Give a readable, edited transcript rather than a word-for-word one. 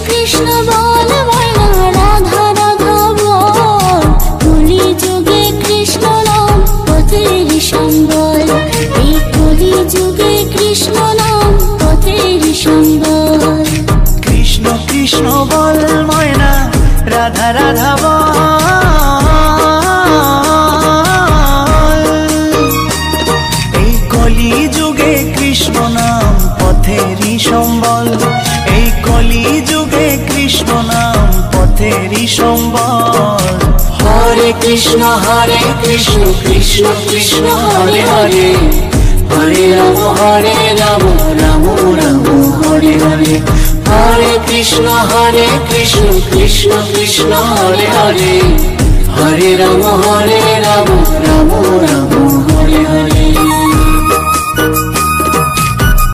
কৃষ্ণ বল ময়না রাধা রাধা বল, কলি যুগে কৃষ্ণ নাম পথের সম্বল, এই কলি যুগে কৃষ্ণ নাম পথের সম্বল। কৃষ্ণ কৃষ্ণ বল ময়না রাধা রাধা বল, এই কলি যুগে কৃষ্ণ নাম পথেরই সম্বল, এই কলি যুগে কৃষ্ণ নাম পথেরই সম্বল। হরে কৃষ্ণ কৃষ্ণ কৃষ্ণ হরে হরে, হরে রাম রাম রাম হরে হরে। হরে কৃষ্ণ কৃষ্ণ কৃষ্ণ হরে হরে, হরে রাম রাম রাম হরে হরে।